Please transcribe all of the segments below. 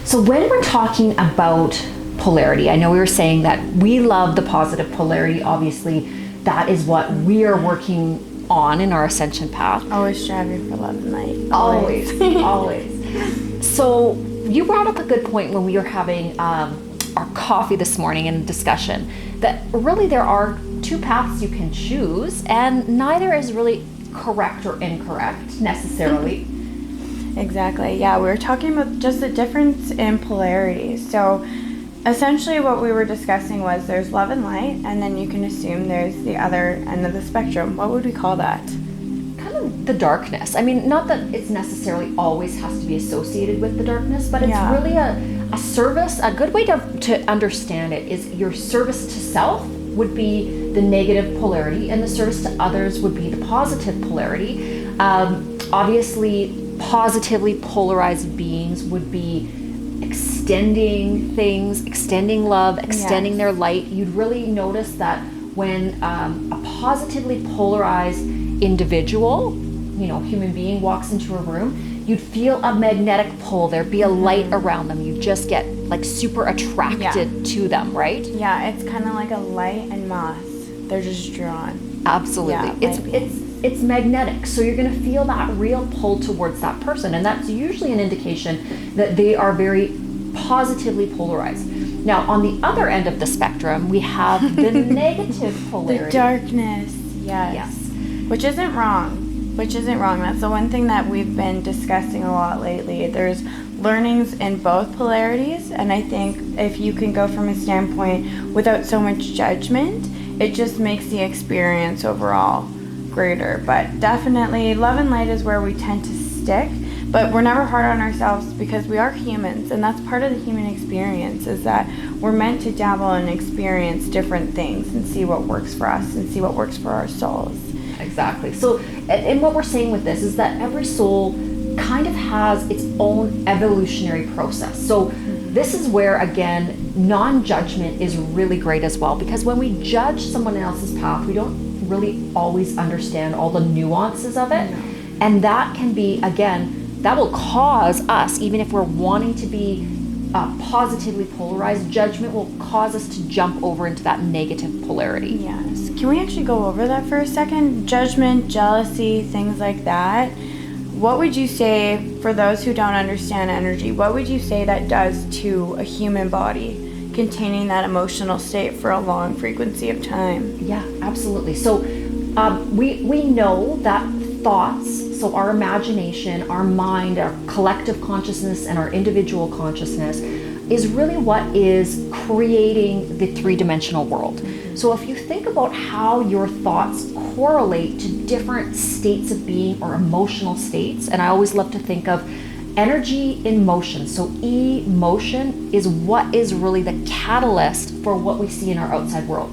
So when we're talking about polarity, I know we were saying that we love the positive polarity. Obviously, that is what we are working on in our ascension path. Always striving for love and light. Always, always. So you brought up a good point when we were having our coffee this morning in discussion, that really there are two paths you can choose, and neither is really correct or incorrect necessarily. Exactly. Yeah, we were talking about just the difference in polarity. So essentially what we were discussing was there's love and light, and then you can assume there's the other end of the spectrum. What would we call that? Kind of the darkness. I mean, not that it's necessarily always has to be associated with the darkness, but it's really a service. A good way to understand it is your service to self would be the negative polarity, and the service to others would be the positive polarity. Obviously, positively polarized beings would be extending things, extending love, extending their light. You'd really notice that when a positively polarized individual, human being walks into a room, you'd feel a magnetic pull. There'd be a light around them. You just get like super attracted to them, right? Yeah, it's kind of like a light and moth. They're just drawn. Absolutely. Yeah, it's magnetic. So you're going to feel that real pull towards that person. And that's usually an indication that they are very positively polarized. Now, on the other end of the spectrum, we have the negative polarity. The darkness, yes. Which isn't wrong. That's the one thing that we've been discussing a lot lately. There's learnings in both polarities, and I think if you can go from a standpoint without so much judgment, it just makes the experience overall greater. But definitely love and light is where we tend to stick, but we're never hard on ourselves because we are humans, and that's part of the human experience, is that we're meant to dabble and experience different things and see what works for us and see what works for our souls. Exactly. So, and what we're saying with this is that every soul kind of has its own evolutionary process. So this is where, again, non-judgment is really great as well, because when we judge someone else's path, we don't really always understand all the nuances of it. And that can be, again, that will cause us, even if we're wanting to be positively polarized, judgment will cause us to jump over into that negative polarity. Yes. Can we actually go over that for a second? Judgment, jealousy, things like that. What would you say, for those who don't understand energy, what would you say that does to a human body containing that emotional state for a long frequency of time? Yeah, absolutely. So we know that thoughts, so our imagination, our mind, our collective consciousness, and our individual consciousness is really what is creating the three-dimensional world. So if you think about how your thoughts correlate to different states of being or emotional states, and I always love to think of energy in motion. So emotion is what is really the catalyst for what we see in our outside world.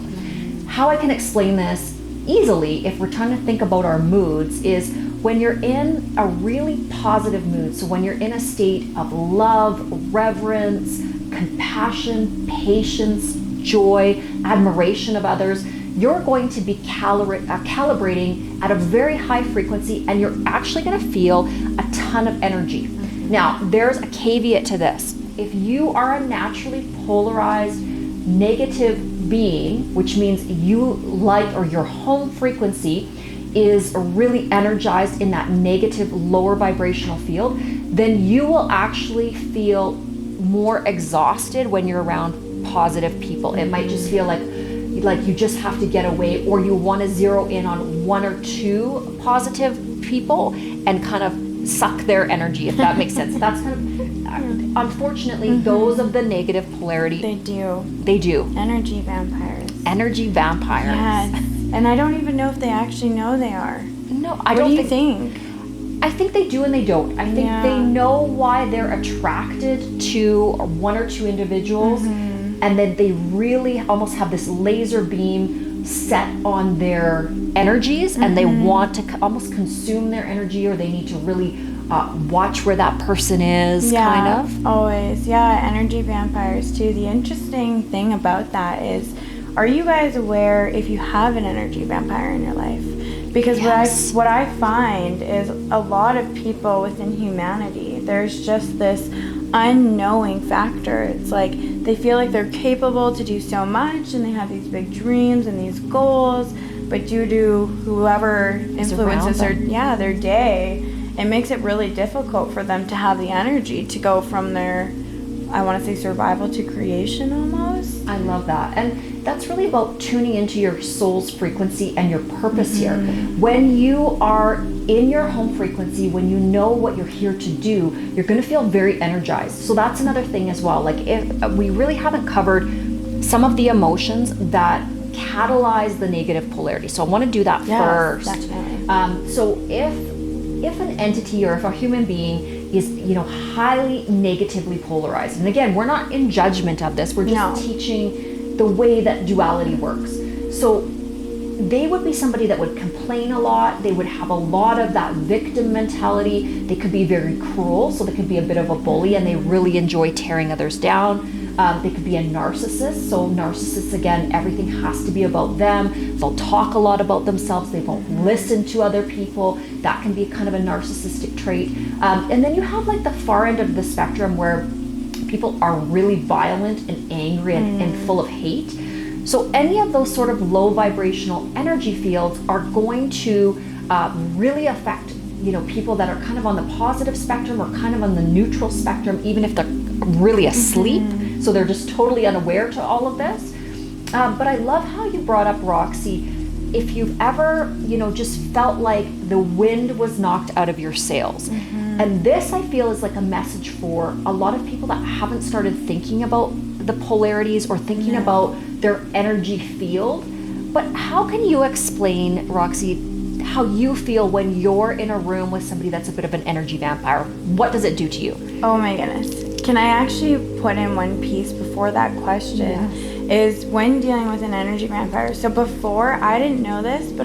How I can explain this easily, if we're trying to think about our moods, is when you're in a really positive mood, so when you're in a state of love, reverence, compassion, patience, joy, admiration of others, you're going to be calibrating at a very high frequency, and you're actually going to feel a ton of energy. Now, there's a caveat to this. If you are a naturally polarized, negative being, which means you like, or your home frequency is really energized in that negative lower vibrational field, then you will actually feel more exhausted when you're around positive people. It might just feel like you just have to get away, or you want to zero in on one or two positive people and kind of suck their energy, if that makes sense. That's kind of, unfortunately, those of the negative polarity. They do. Energy vampires. Yes. And I don't even know if they actually know they are. No, I don't think. I think they do and they don't. I think they know why they're attracted to one or two individuals, and then they really almost have this laser beam set on their energies, and they want to almost consume their energy, or they need to really watch where that person is, kind of. Always. Yeah, energy vampires too. The interesting thing about that is, are you guys aware if you have an energy vampire in your life? Because what I find is a lot of people within humanity, there's just this unknowing factor. It's like they feel like they're capable to do so much, and they have these big dreams and these goals, but due to whoever influences their day, it makes it really difficult for them to have the energy to go from their, I want to say, survival to creation almost. I love that. And that's really about tuning into your soul's frequency and your purpose here. When you are in your home frequency, when you know what you're here to do, you're going to feel very energized. So that's another thing as well. Like, if we really haven't covered some of the emotions that catalyze the negative polarity. So I want to do that first. Definitely. So if an entity or if a human being is, highly negatively polarized, and again, we're not in judgment of this, we're just teaching the way that duality works. So they would be somebody that would complain a lot, they would have a lot of that victim mentality, they could be very cruel, so they could be a bit of a bully, and they really enjoy tearing others down. They could be a narcissist. So narcissists, again, everything has to be about them. They'll talk a lot about themselves. They won't listen to other people. That can be kind of a narcissistic trait. And then you have like the far end of the spectrum where people are really violent and angry and full of hate. So any of those sort of low vibrational energy fields are going to really affect people that are kind of on the positive spectrum or kind of on the neutral spectrum, even if they're really asleep. So they're just totally unaware to all of this. But I love how you brought up, Roxy, if you've ever, just felt like the wind was knocked out of your sails. And this, I feel, is like a message for a lot of people that haven't started thinking about the polarities or thinking about their energy field. But how can you explain, Roxy, how you feel when you're in a room with somebody that's a bit of an energy vampire? What does it do to you? Oh my goodness. Can I actually put in one piece before that question? Is when dealing with an energy vampire. So before, I didn't know this, but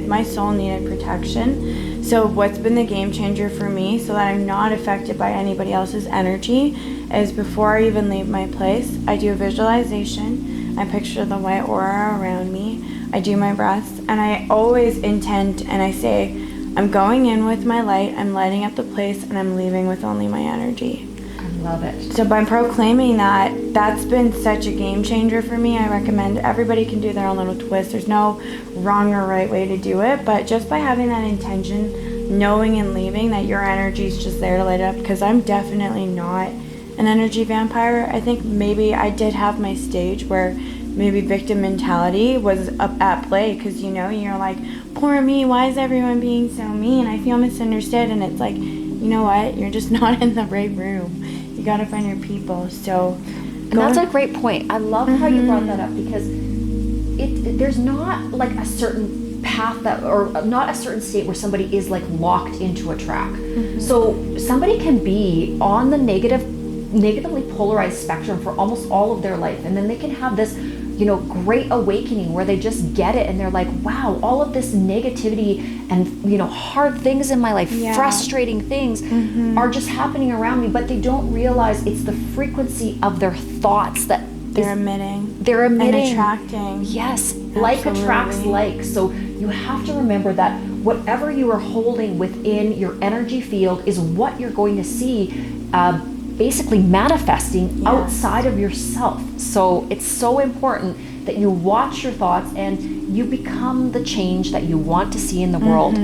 my soul needed protection. So what's been the game changer for me so that I'm not affected by anybody else's energy is before I even leave my place, I do a visualization. I picture the white aura around me. I do my breaths, and I always intend, and I say, I'm going in with my light, I'm lighting up the place, and I'm leaving with only my energy. Love it. So by proclaiming that, that's been such a game changer for me. I recommend everybody can do their own little twist. There's no wrong or right way to do it, but just by having that intention, knowing and leaving that your energy is just there to light it up, because I'm definitely not an energy vampire. I think maybe I did have my stage where maybe victim mentality was up at play, because you're like, poor me, why is everyone being so mean? I feel misunderstood. And it's like, you know what, you're just not in the right room. You gotta find your people. So and that's a great point. I love how you brought that up, because there's not like a certain path that, or not a certain state where somebody is like locked into a track. So somebody can be on the negatively polarized spectrum for almost all of their life, and then they can have this great awakening where they just get it, and they're like, wow, all of this negativity and hard things in my life, frustrating things are just happening around me, but they don't realize it's the frequency of their thoughts that they're emitting and attracting. Yes. Absolutely. Like attracts like. So you have to remember that whatever you are holding within your energy field is what you're going to see basically manifesting outside of yourself. So it's so important that you watch your thoughts and you become the change that you want to see in the world.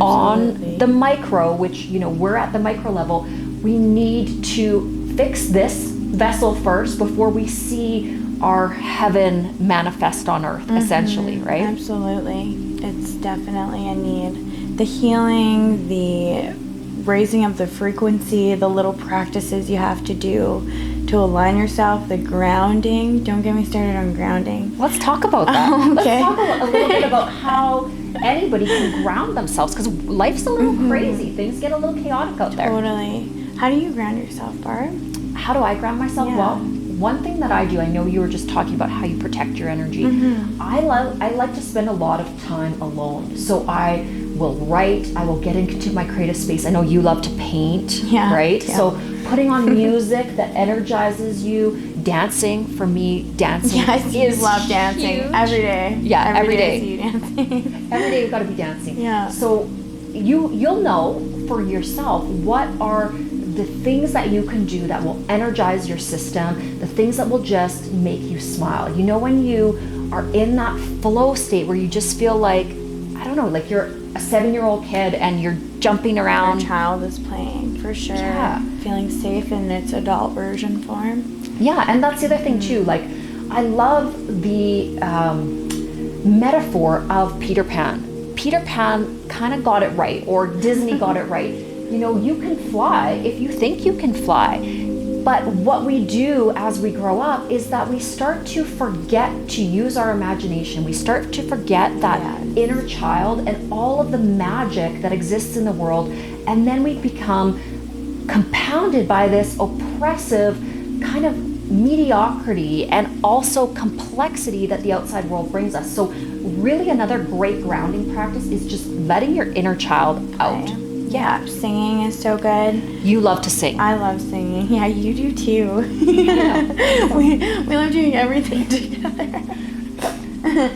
On the micro, which we're at the micro level, we need to fix this vessel first before we see our heaven manifest on earth, essentially, right? Absolutely. It's definitely a need. The healing, the raising of the frequency, the little practices you have to do to align yourself, the grounding. Don't get me started on grounding. Let's talk about that. Okay. Let's talk a little bit about how anybody can ground themselves, because life's a little crazy. Things get a little chaotic out there. Totally. How do you ground yourself, Barb? How do I ground myself? Yeah. Well, one thing that I do, I know you were just talking about how you protect your energy. I like to spend a lot of time alone. So I will write, I will get into my creative space. I know you love to paint, right? Yeah. So putting on music that energizes you, dancing, for me, dancing is love dancing huge. Every day. Yeah, every day. I see you dancing. Every day you've got to be dancing. Yeah. So you'll know for yourself what are the things that you can do that will energize your system, the things that will just make you smile. You know, when you are in that flow state where you just feel like, I don't know, like you're a 7-year-old kid and you're jumping around. Your child is playing, for sure. Yeah. Feeling safe in its adult version form. Yeah, and that's the other thing too. Like, I love the metaphor of Peter Pan. Peter Pan kind of got it right, or Disney got it right. You know, you can fly if you think you can fly. But what we do as we grow up is that we start to forget to use our imagination. We start to forget that inner child and all of the magic that exists in the world. And then we become compounded by this oppressive kind of mediocrity and also complexity that the outside world brings us. So really another great grounding practice is just letting your inner child out. Yeah, singing is so good. You love to sing. I love singing. Yeah, you do too. we love doing everything together.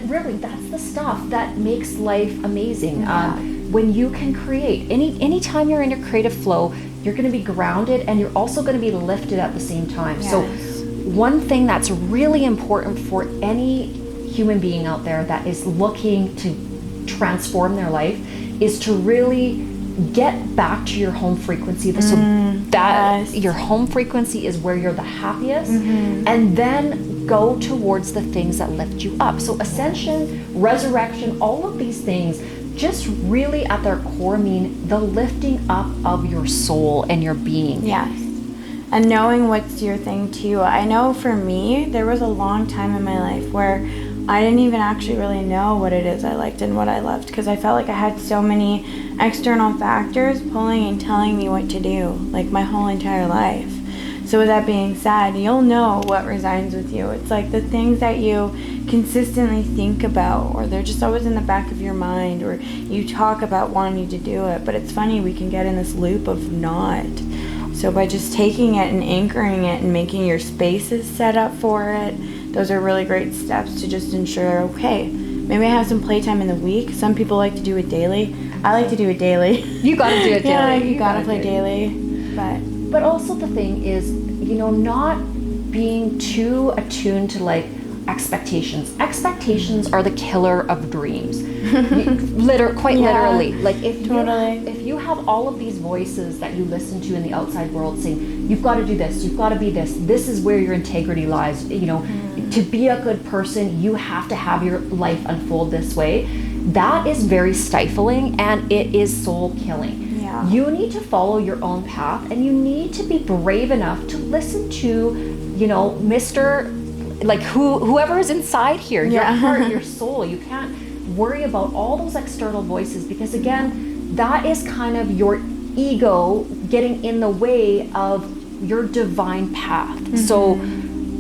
Really, that's the stuff that makes life amazing. When you can create, anytime you're in your creative flow, you're going to be grounded and you're also going to be lifted at the same time. Yes. So one thing that's really important for any human being out there that is looking to transform their life is to really get back to your home frequency. So that your home frequency is where you're the happiest, and then go towards the things that lift you up. So ascension, resurrection, all of these things just really at their core mean the lifting up of your soul and your being. Yes. And knowing what's your thing too. I know for me, there was a long time in my life where I didn't even actually really know what it is I liked and what I loved, because I felt like I had so many external factors pulling and telling me what to do, like my whole entire life. So with that being said, you'll know what resonates with you. It's like the things that you consistently think about, or they're just always in the back of your mind, or you talk about wanting to do it. But it's funny, we can get in this loop of not. So by just taking it and anchoring it and making your spaces set up for it, those are really great steps to just ensure, okay, maybe I have some playtime in the week. Some people like to do it daily. I like to do it daily. You gotta do it daily. Yeah, you gotta play daily. But also the thing is, you know, not being too attuned to like expectations. Expectations are the killer of dreams. Literally. Like if you have all of these voices that you listen to in the outside world saying, you've got to do this, you've got to be this is where your integrity lies, you know, to be a good person, you have to have your life unfold this way. That is very stifling and it is soul killing. Yeah. You need to follow your own path, and you need to be brave enough to listen to, you know, whoever is inside here, your heart, your soul. You can't worry about all those external voices, because again, that is kind of your ego getting in the way of your divine path. So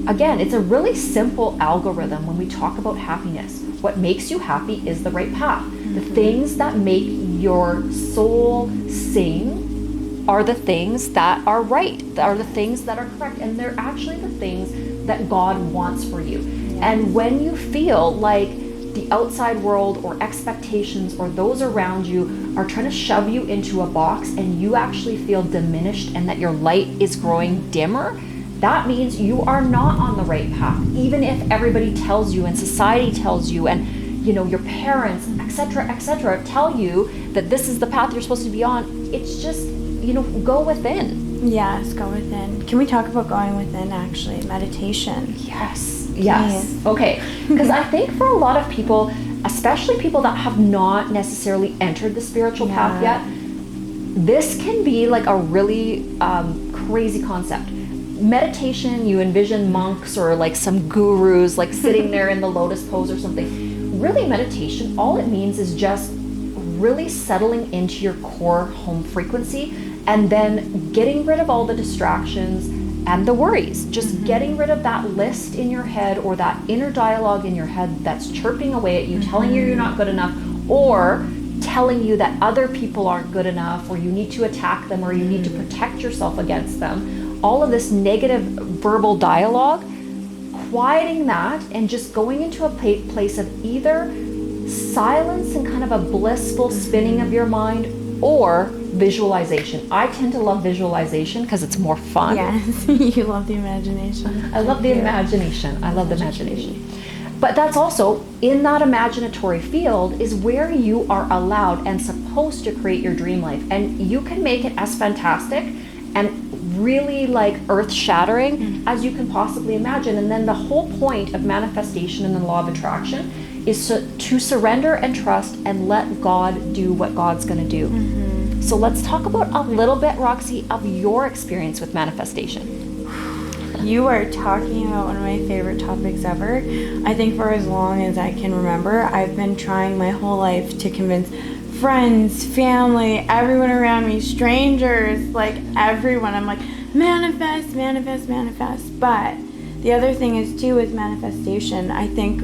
again, it's a really simple algorithm when we talk about happiness. What makes you happy is the right path. The things that make your soul sing are the things that are right, are the things that are correct, and they're actually the things that God wants for you. And when you feel like the outside world or expectations or those around you are trying to shove you into a box and you actually feel diminished and that your light is growing dimmer, that means you are not on the right path. Even if everybody tells you and society tells you and, you know, your parents, etc., tell you that this is the path you're supposed to be on, it's just, you know, go within. Yes, go within. Can we talk about going within, actually? Meditation. Yes. Okay. Because I think for a lot of people, especially people that have not necessarily entered the spiritual path yet, this can be like a really crazy concept. Meditation, you envision monks or like some gurus like sitting there in the lotus pose or something. Really, meditation, all it means is just really settling into your core home frequency and then getting rid of all the distractions and the worries. Just getting rid of that list in your head or that inner dialogue in your head that's chirping away at you, telling you you're not good enough, or telling you that other people aren't good enough, or you need to attack them, or you need to protect yourself against them. All of this negative verbal dialogue, quieting that and just going into a place of either silence and kind of a blissful spinning of your mind, or visualization. I tend to love visualization because it's more fun. Yes, you love the imagination. I love the imagination. I love the imagination. But that's also, in that imaginatory field is where you are allowed and supposed to create your dream life. And you can make it as fantastic and really like earth-shattering as you can possibly imagine. And then the whole point of manifestation and the law of attraction is to surrender and trust and let God do what God's going to do. So let's talk about a little bit, Roxy, of your experience with manifestation. You are talking about one of my favorite topics ever. I think for as long as I can remember, I've been trying my whole life to convince friends, family, everyone around me, strangers, like everyone. I'm like, manifest, manifest, manifest. But the other thing is too with manifestation, I think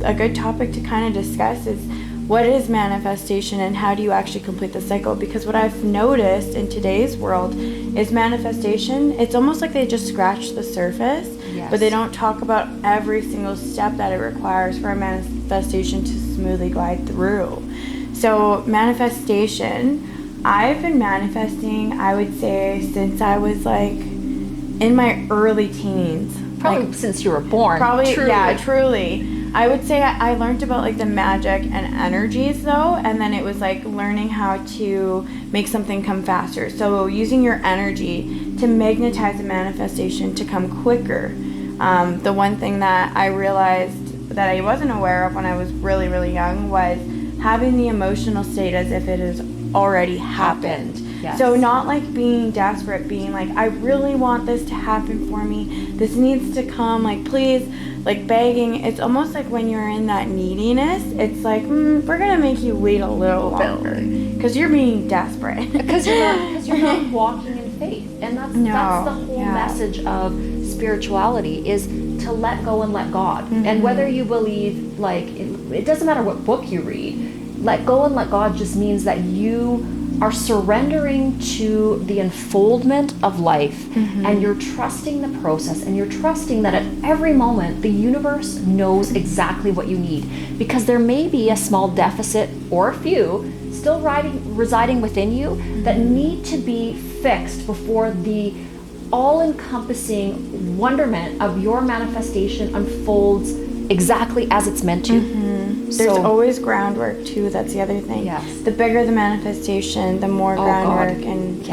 a good topic to kind of discuss is what is manifestation and how do you actually complete the cycle? Because what I've noticed in today's world is manifestation, it's almost like they just scratch the surface, but they don't talk about every single step that it requires for a manifestation to smoothly glide through. So manifestation, I've been manifesting, I would say, since I was like in my early teens. Probably like, since you were born. Probably, truly. yeah, truly. I would say I learned about like the magic and energies though, and then it was like learning how to make something come faster. So using your energy to magnetize a manifestation to come quicker. The one thing that I realized that I wasn't aware of when I was really, really young was having the emotional state as if it has already happened. Yes. So not like being desperate, being like, I really want this to happen for me. This needs to come, like, please, like begging. It's almost like when you're in that neediness, it's like, we're going to make you wait a little longer because you're being desperate. Because you're not walking in faith. And that's the whole message of spirituality is to let go and let God. And whether you believe, like, it doesn't matter what book you read, let go and let God just means that you are surrendering to the unfoldment of life and you're trusting the process and you're trusting that at every moment the universe knows exactly what you need, because there may be a small deficit or a few still residing within you that need to be fixed before the all-encompassing wonderment of your manifestation unfolds exactly as it's meant to. There's always groundwork too. That's the other thing. Yes. The bigger the manifestation, the more groundwork. God. And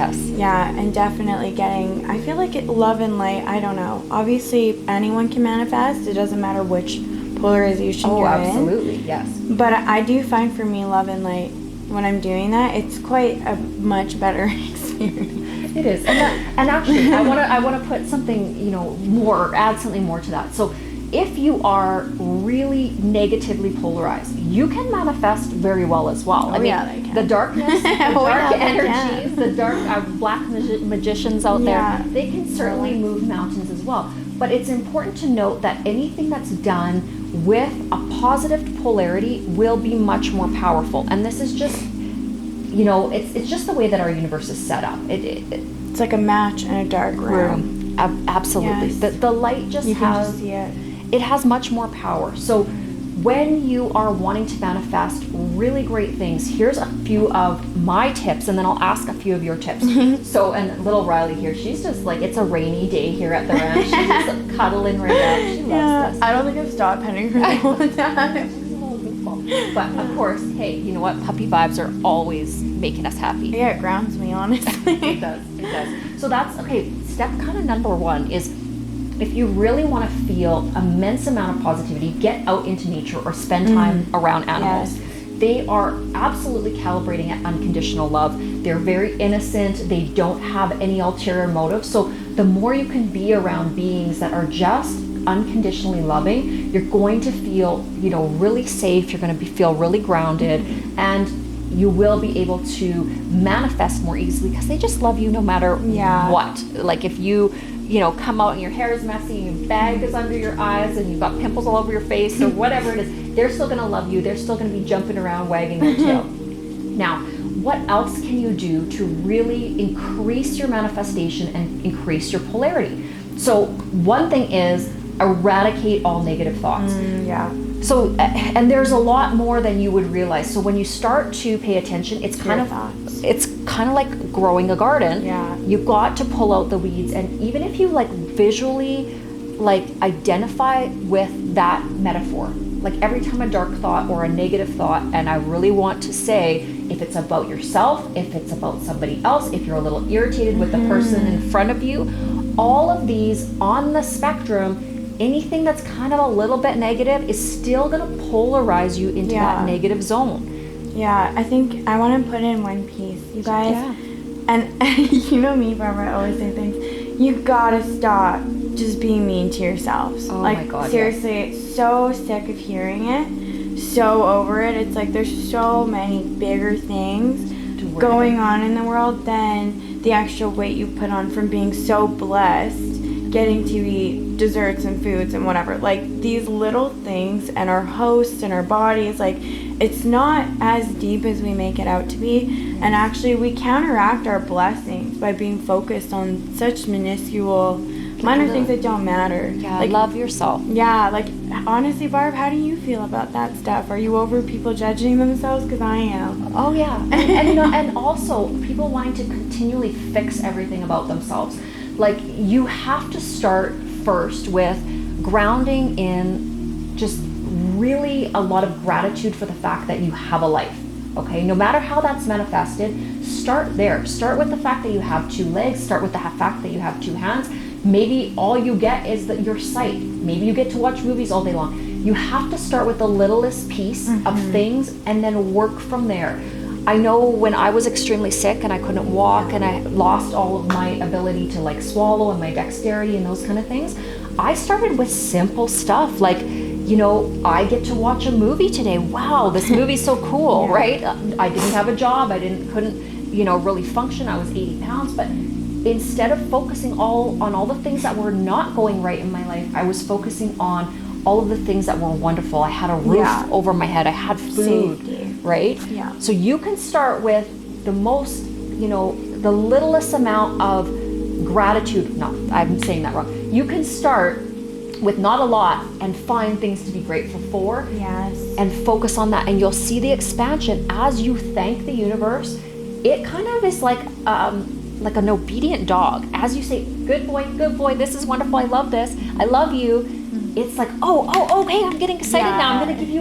and definitely getting, I feel like love and light, I don't know, obviously anyone can manifest. It doesn't matter which polarization you're absolutely, in. yes. But I do find for me love and light, when I'm doing that, it's quite a much better experience. It is. And actually I want to put something, more, add something more to that. So if you are really negatively polarized, you can manifest very well as well. They can. The darkness, the dark energies, the dark black magicians out there, they can certainly move mountains as well. But it's important to note that anything that's done with a positive polarity will be much more powerful. And this is just, it's just the way that our universe is set up. It's like a match in a dark room. Absolutely. Yes. The light just has... just see it. It has much more power. So when you are wanting to manifest really great things, here's a few of my tips, and then I'll ask a few of your tips. So, and little Riley here, she's just like, it's a rainy day here at the ranch. She's just cuddling right up. She loves this. I don't think I've stopped petting her the whole time. But of course, hey, you know what? Puppy vibes are always making us happy. Yeah, it grounds me, honestly. It does. So that's, okay, step kind of number one is, if you really want to feel immense amount of positivity, get out into nature or spend time around animals. Yes. They are absolutely calibrating at unconditional love. They're very innocent. They don't have any ulterior motive. So the more you can be around beings that are just unconditionally loving, you're going to feel, really safe. You're going to feel really grounded, and you will be able to manifest more easily because they just love you no matter what. Like if you come out and your hair is messy and your bag is under your eyes and you've got pimples all over your face or whatever it is, they're still going to love you. They're still going to be jumping around wagging their tail. Now, what else can you do to really increase your manifestation and increase your polarity? So one thing is eradicate all negative thoughts. So, and there's a lot more than you would realize. So when you start to pay attention, it's kind of, it's kind of like growing a garden. Yeah. You've got to pull out the weeds, and even if you like visually like identify with that metaphor, like every time a dark thought or a negative thought, and I really want to say, if it's about yourself, if it's about somebody else, if you're a little irritated with the person in front of you, all of these on the spectrum, anything that's kind of a little bit negative is still going to polarize you into that negative zone. Yeah, I think I want to put in one piece, you guys. Yeah. And you know me, Barbara, I always say things. You gotta stop just being mean to yourselves. Oh like, my God, seriously, so sick of hearing it. So over it. It's like there's so many bigger things going on in the world than the extra weight you put on from being so blessed, getting to eat desserts and foods and whatever. Like, these little things and our hosts and our bodies, like, it's not as deep as we make it out to be. And actually, we counteract our blessings by being focused on such minuscule, minor things that don't matter. Yeah, like, love yourself. Yeah, like, honestly, Barb, how do you feel about that stuff? Are you over people judging themselves? Because I am. Oh yeah, and you know, and also people wanting to continually fix everything about themselves. Like, you have to start first with grounding in just really a lot of gratitude for the fact that you have a life. Okay, no matter how that's manifested, start there. Start with the fact that you have 2 legs. Start with the fact that you have 2 hands. Maybe all you get is your sight. Maybe you get to watch movies all day long. You have to start with the littlest piece of things and then work from there. I know when I was extremely sick and I couldn't walk and I lost all of my ability to like swallow and my dexterity and those kind of things, I started with simple stuff like, you know, I get to watch a movie today. Wow, this movie's so cool, right? I didn't have a job. Couldn't, you know, really function. I was 80 pounds, but instead of focusing on all the things that were not going right in my life, I was focusing on all of the things that were wonderful. I had a roof over my head. I had food, right? Yeah. So you can start with the most, you know, the littlest amount of gratitude. No, I'm saying that wrong. You can start with not a lot and find things to be grateful for. Yes. And focus on that, and you'll see the expansion as you thank the universe. It kind of is like an obedient dog. As you say, good boy, this is wonderful, I love this, I love you. It's like, okay, I'm getting excited now. I'm going to give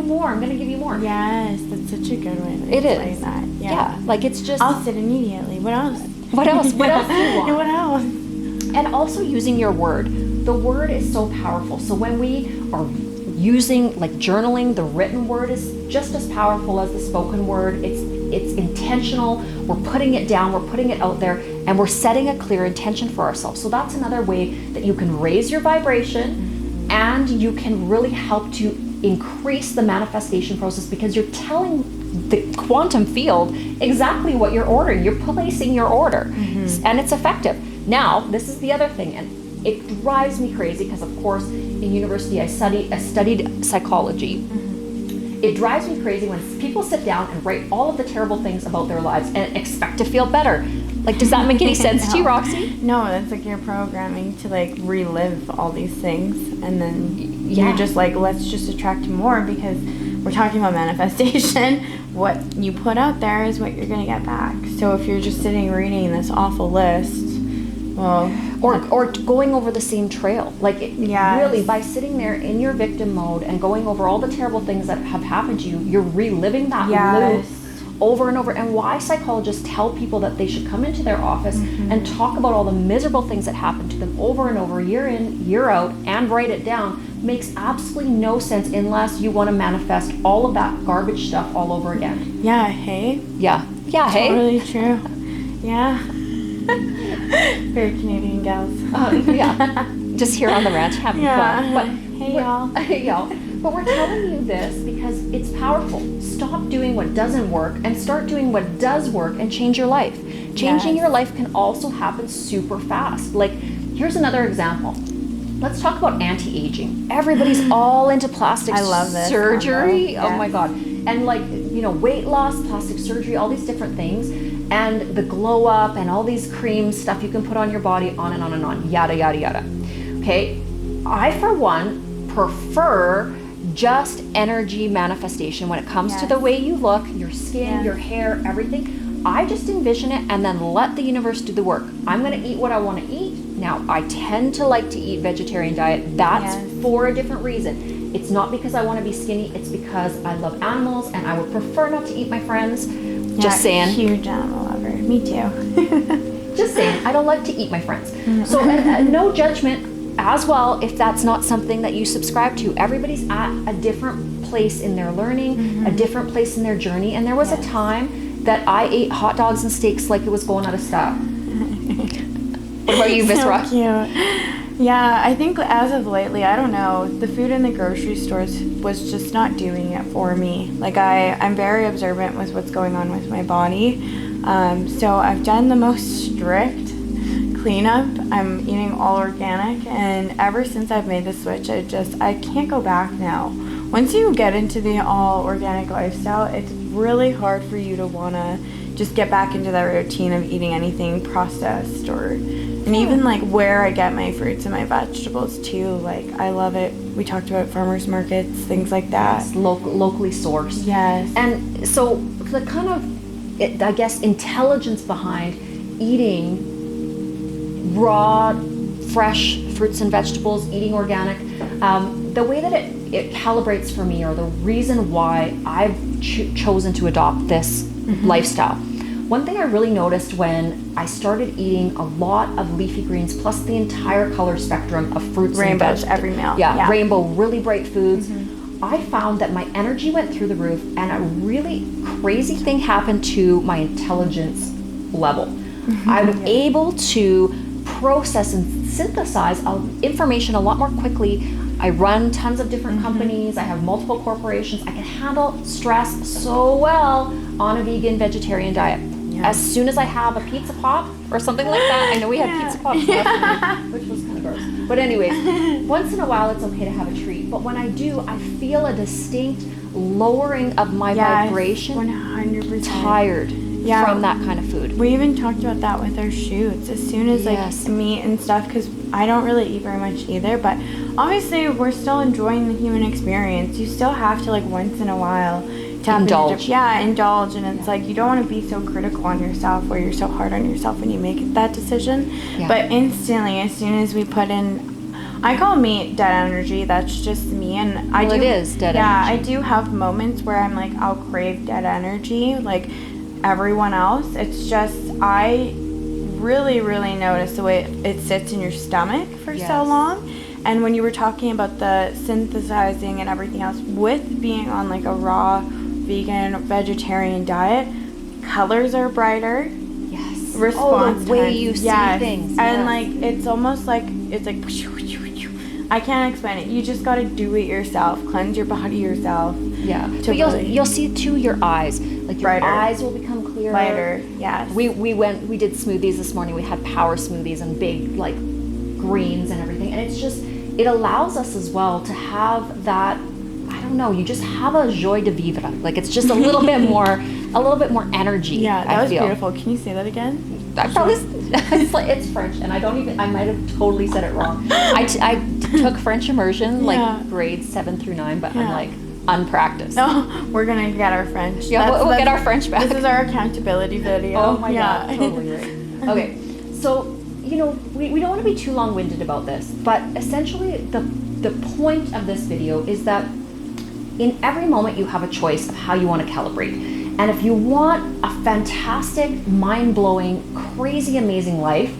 you more. Yes, that's such a good way to explain that. Yeah, like it's just... I'll sit immediately. What else? What else do you want? What else? And also using your word. The word is so powerful. So when we are using, like journaling, the written word is just as powerful as the spoken word. It's intentional. We're putting it down. We're putting it out there. And we're setting a clear intention for ourselves. So that's another way that you can raise your vibration. And you can really help to increase the manifestation process because you're telling the quantum field exactly what you're ordering. You're placing your order, and it's effective. Now, this is the other thing, and it drives me crazy because, of course, in university I studied psychology. It drives me crazy when people sit down and write all of the terrible things about their lives and expect to feel better. Like, does that make any sense to you, Roxy? No, that's like you're programming to like relive all these things, and then you're just like, let's just attract more because we're talking about manifestation. What you put out there is what you're gonna get back. So if you're just sitting reading this awful list, well, or going over the same trail, like really by sitting there in your victim mode and going over all the terrible things that have happened to you, you're reliving that loop over and over. And why psychologists tell people that they should come into their office and talk about all the miserable things that happened to them over and over, year in, year out, and write it down, makes absolutely no sense unless you want to manifest all of that garbage stuff all over again. Yeah, hey? Yeah, hey? Totally true. Yeah. Very Canadian gals. Yeah. Just here on the ranch having fun. But hey, y'all. Hey, y'all. But we're telling you this because it's powerful. Stop doing what doesn't work and start doing what does work and change your life. Changing your life can also happen super fast. Like, here's another example. Let's talk about anti-aging. Everybody's all into plastic surgery. Yes. Oh my God. And like, you know, weight loss, plastic surgery, all these different things. And the glow up and all these creams, stuff you can put on your body, on and on and on, yada, yada, yada. Okay, I for one prefer just energy manifestation when it comes to the way you look, your skin, your hair, everything. I just envision it and then let the universe do the work. I'm going to eat what I want to eat. Now, I tend to like to eat vegetarian diet. That's for a different reason. It's not because I want to be skinny. It's because I love animals and I would prefer not to eat my friends. Just saying. Huge animal lover. Me too. Just saying. I don't like to eat my friends. So no judgment as well if that's not something that you subscribe to. Everybody's at a different place in their learning, a different place in their journey. And there was a time that I ate hot dogs and steaks like it was going out of style. What about you, Miss Rock? So cute. Yeah, I think as of lately, I don't know, the food in the grocery stores was just not doing it for me. Like I'm very observant with what's going on with my body. So I've done the most strict cleanup. I'm eating all organic, and ever since I've made the switch, I can't go back now. Once you get into the all organic lifestyle, it's really hard for you to want to just get back into that routine of eating anything processed and even like where I get my fruits and my vegetables too. Like I love it. We talked about farmers markets, things like that. Yes, locally sourced. Yes. And so the kind of, I guess, intelligence behind eating raw, fresh fruits and vegetables, eating organic, the way that it calibrates for me, or the reason why I've chosen to adopt this lifestyle. One thing I really noticed when I started eating a lot of leafy greens plus the entire color spectrum of fruits and vegetables. Every meal. Yeah, rainbow, really bright foods. I found that my energy went through the roof, and a really crazy thing happened to my intelligence level. I'm able to process and synthesize information a lot more quickly. I run tons of different companies. I have multiple corporations. I can handle stress so well on a vegan vegetarian diet. As soon as I have a pizza pop or something like that, I know we had pizza pops last week, which was kind of gross. But anyways, once in a while it's okay to have a treat. But when I do, I feel a distinct lowering of my vibration. 100%. Tired from that kind of food. We even talked about that with our shoots. As soon as like meat and stuff, because I don't really eat very much either, but obviously we're still enjoying the human experience. You still have to like once in a while to indulge. Indulge. And it's like you don't want to be so critical on yourself, or you're so hard on yourself when you make that decision. But instantly, as soon as we put in, I call meat dead energy. That's just me. And it is dead energy. Yeah, I do have moments where I'm like, I'll crave dead energy like everyone else. It's just I really notice the way it sits in your stomach for so long. And when you were talking about the synthesizing and everything else, with being on like a raw vegan vegetarian diet, colors are brighter. Yes. Response the way times. you see things. And like it's almost like it's like I can't explain it. You just got to do it yourself. Cleanse your body yourself. Yeah. But you'll see too your eyes. Like your eyes will become clearer. Lighter. Yes. We did smoothies this morning. We had power smoothies and big like greens and everything. And it's just, it allows us as well to have that, I don't know, you just have a joie de vivre. Like it's just a little bit more energy. Yeah, that was beautiful. Can you say that again? I probably, it's French, and I might have totally said it wrong. I took French immersion, like grades 7 through 9, but I'm like unpracticed. No, we're gonna get our French. Yeah, we'll get our French back. This is our accountability video. Oh my God, totally right. Okay, so, you know, we don't want to be too long-winded about this, but essentially the point of this video is that in every moment you have a choice of how you want to calibrate. And if you want a fantastic, mind-blowing, crazy, amazing life,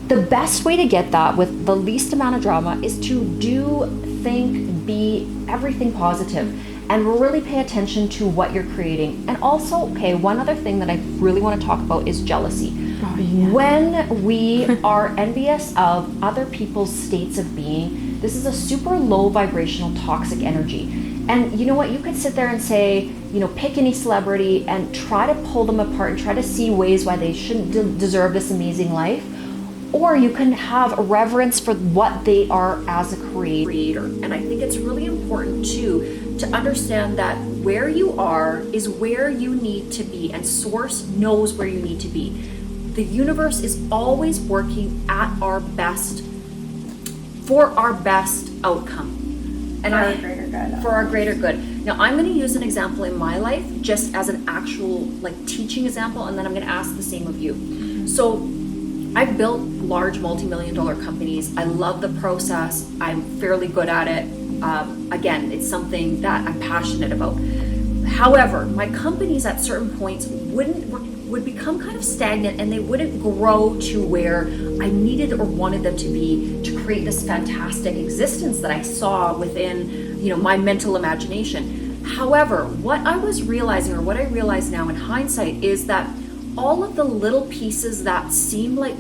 the best way to get that with the least amount of drama is to do, think, be everything positive and really pay attention to what you're creating. And also, okay, one other thing that I really want to talk about is jealousy. Oh, yeah. When we are envious of other people's states of being, this is a super low vibrational toxic energy. And you know what, you could sit there and say, you know, pick any celebrity and try to pull them apart and try to see ways why they shouldn't deserve this amazing life. Or you can have a reverence for what they are as a creator. And I think it's really important too to understand that where you are is where you need to be, and Source knows where you need to be. The universe is always working at our best, for our best outcome. And for our greater good. For our greater good. Now I'm going to use an example in my life just as an actual like teaching example, and then I'm going to ask the same of you. So I've built large multi-million dollar companies. I love the process. I'm fairly good at it. Again, it's something that I'm passionate about. However, my companies at certain points would become kind of stagnant, and they wouldn't grow to where I needed or wanted them to be to create this fantastic existence that I saw within, my mental imagination. However, what I was realizing, or what I realize now in hindsight, is that all of the little pieces that seem like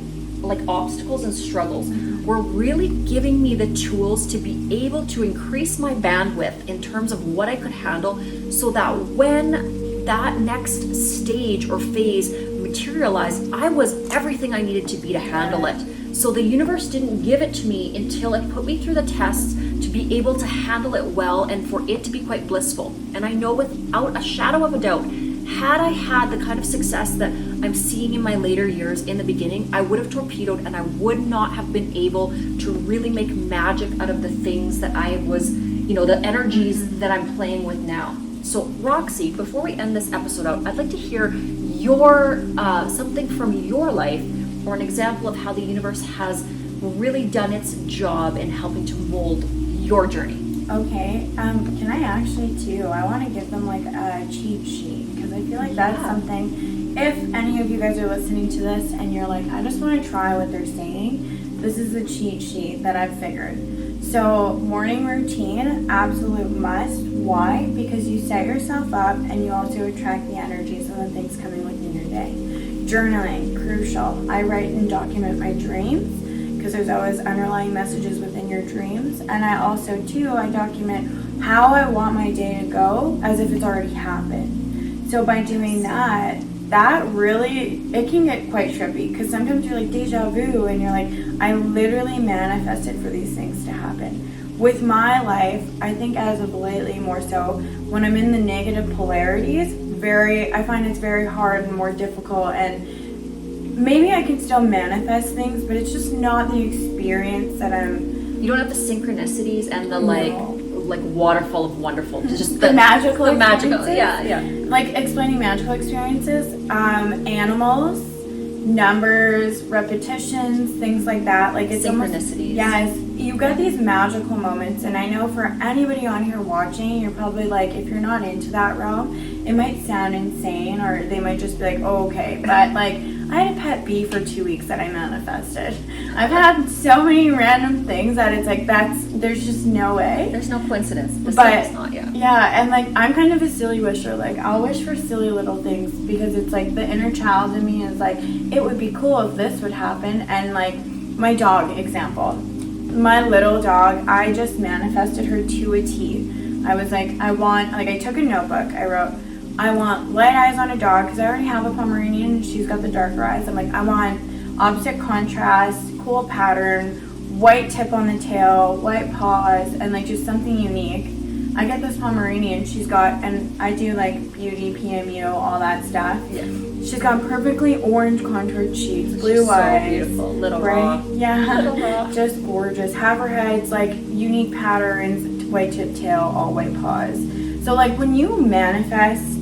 obstacles and struggles were really giving me the tools to be able to increase my bandwidth in terms of what I could handle, so that when that next stage or phase materialized, I was everything I needed to be to handle it. So the universe didn't give it to me until it put me through the tests to be able to handle it well and for it to be quite blissful. And I know without a shadow of a doubt, had I had the kind of success that I'm seeing in my later years in the beginning, I would have torpedoed, and I would not have been able to really make magic out of the things that I was, the energies that I'm playing with now. So Roxy, before we end this episode out, I'd like to hear your something from your life, or an example of how the universe has really done its job in helping to mold your journey. Okay, can I actually too, I want to give them like a cheat sheet, because I feel like that's something, if any of you guys are listening to this and you're like, I just want to try what they're saying, this is the cheat sheet that I've figured. So morning routine, absolute must. Why? Because you set yourself up and you also attract the energies of the things coming within your day. Journaling, crucial. I write and document my dreams, because there's always underlying messages within your dreams. And I also too, I document how I want my day to go as if it's already happened. So by doing that really, it can get quite trippy, because sometimes you're like deja vu and you're like, I literally manifested for these things to happen. With my life, I think as of lately more so, when I'm in the negative polarities, I find it's very hard and more difficult, and maybe I can still manifest things, but it's just not the experience that You don't have the synchronicities and the like waterfall of wonderful. Just the magical experiences. Yeah. Like explaining magical experiences, animals, numbers, repetitions, things like that. Like it's synchronicities. Yes, you got these magical moments, and I know for anybody on here watching, you're probably like, if you're not into that realm, it might sound insane, or they might just be like, oh, okay, but like, I had a pet bee for 2 weeks that I manifested. I've had so many random things that it's like, there's just no way. There's no coincidence. But stuff is not, yeah, and like, I'm kind of a silly wisher. Like, I'll wish for silly little things, because it's like the inner child in me is like, it would be cool if this would happen. And like, my dog example, my little dog, I just manifested her to a T. I was like, I took a notebook, I wrote, I want light eyes on a dog, because I already have a Pomeranian and she's got the darker eyes. I'm like, I want opposite contrast, cool pattern, white tip on the tail, white paws, and like just something unique. I get this Pomeranian, she's got, and I do like beauty, PMU, all that stuff. Yeah. She's got perfectly orange contoured cheeks, blue eyes. So beautiful, little right? raw. Yeah, little raw. Just gorgeous. Have her heads like unique patterns, white tip tail, all white paws. So like when you manifest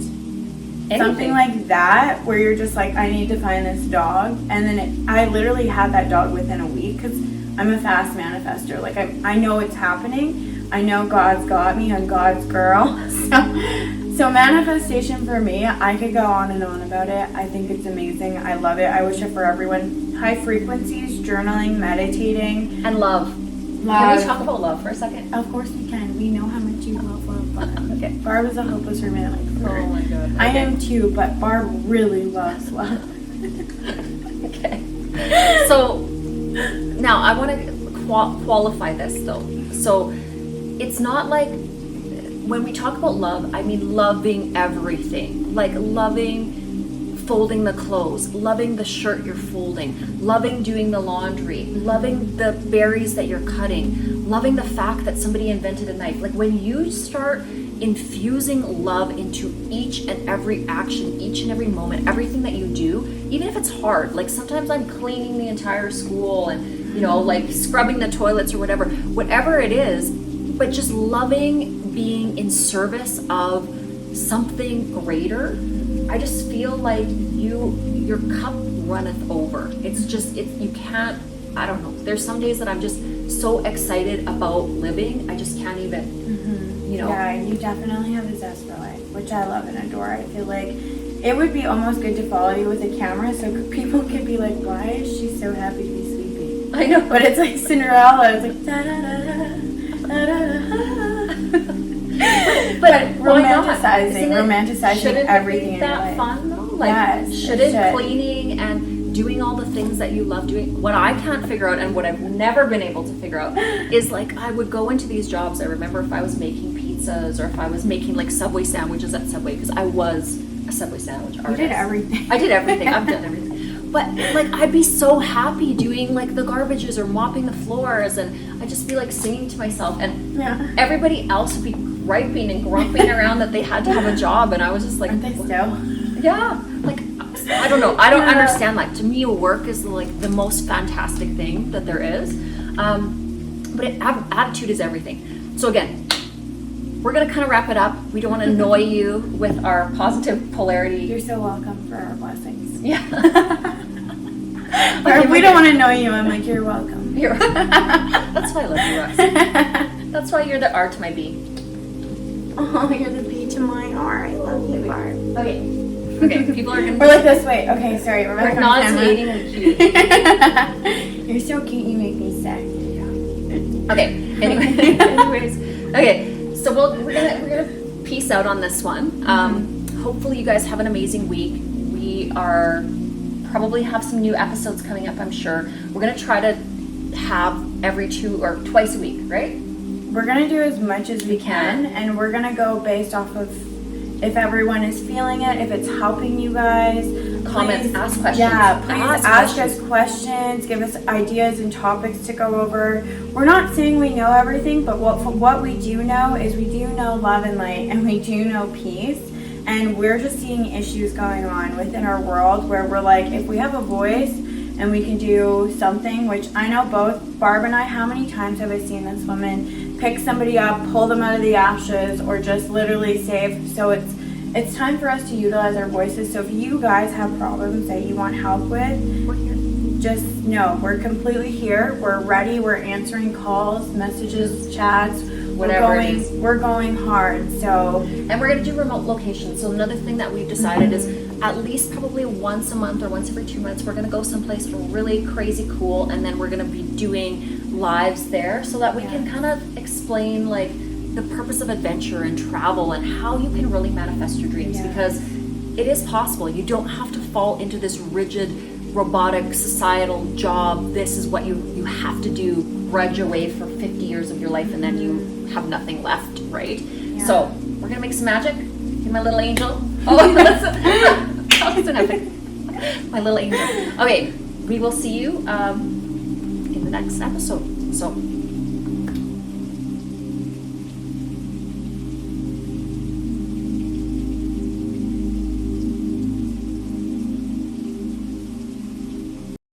something like that, where you're just like, I need to find this dog, and then I literally had that dog within a week, because I'm a fast manifester. Like I know it's happening. I know God's got me. I'm God's girl. So manifestation for me, I could go on and on about it. I think it's amazing. I love it. I wish it for everyone. High frequencies, journaling, meditating, and love. Can we talk about love for a second? Of course we can. We know how much you love love. Okay. Barb is a hopeless romantic. Oh my god. Okay. I am too, but Barb really loves love. Okay. So now I want to qualify this though. So it's not like when we talk about love, I mean loving everything. Like loving folding the clothes, loving the shirt you're folding, loving doing the laundry, loving the berries that you're cutting, loving the fact that somebody invented a knife. Like when you start infusing love into each and every action, each and every moment, everything that you do, even if it's hard, like sometimes I'm cleaning the entire school and, like scrubbing the toilets or whatever it is, but just loving being in service of something greater, I just feel like your cup runneth over. It's just, you can't, I don't know. There's some days that I'm just so excited about living, I just can't even, you know. Yeah, you definitely have a zest for life, which I love and adore. I feel like it would be almost good to follow you with a camera so people could be like, why is she so happy to be sleepy? I know. But it's like Cinderella. It's like, da-da-da-da, da-da-da. But romanticizing everything in your life. Shouldn't it be that fun though? Like, yes, shouldn't cleaning and doing all the things that you love doing, what I can't figure out and what I've never been able to figure out is like, I would go into these jobs. I remember if I was making pizzas or if I was making like Subway sandwiches at Subway, because I was a Subway sandwich artist. You did everything. I did everything. I've done everything. But like, I'd be so happy doing like the garbages or mopping the floors, and I'd just be like singing to myself, and everybody else would be griping and grumping around that they had to have a job, and I was just like, aren't they still? Yeah, like, I don't know. I don't understand. Like, to me, work is like the most fantastic thing that there is. But attitude is everything. So again, we're gonna kind of wrap it up. We don't want to annoy you with our positive polarity. You're so welcome for our blessings. Yeah. Or if we don't want to annoy you, I'm like, you're welcome. That's why I love you, Rox. That's why you're the R to my B. Oh, you're the B to my R. I love you, R. Okay, people are gonna. We're like this. Wait. Okay, sorry. We're back on nauseating and cute. You're so cute. You make me sick. Yeah. Okay. Anyways. Okay. So we're gonna peace out on this one. Hopefully you guys have an amazing week. We are probably have some new episodes coming up. I'm sure we're gonna try to have every 2 or twice a week, right? We're gonna do as much as we can, and we're gonna go based off of if everyone is feeling it, if it's helping you guys. Comments, please, ask questions. Yeah, please ask us questions, give us ideas and topics to go over. We're not saying we know everything, but what we do know is we do know love and light, and we do know peace. And we're just seeing issues going on within our world where we're like, if we have a voice and we can do something, which I know both Barb and I, how many times have I seen this woman pick somebody up, pull them out of the ashes, or just literally save. So it's time for us to utilize our voices. So if you guys have problems that you want help with, We're here. just know we're completely here. We're ready. We're answering calls, messages, chats. Whatever it is. We're going hard. So, and we're going to do remote locations. So another thing that we've decided is at least probably once a month or once every 2 months, we're going to go someplace really crazy cool, and then we're going to be doing lives there so that we can kind of explain like the purpose of adventure and travel and how you can really manifest your dreams, because it is possible. You don't have to fall into this rigid robotic societal job. This is what you have to do, grudge away for 50 years of your life, and then you have nothing left, right? Yeah. So we're gonna make some magic. Hey, my little angel. Oh, that's an epic. My little angel. Okay, we will see you in the next episode. So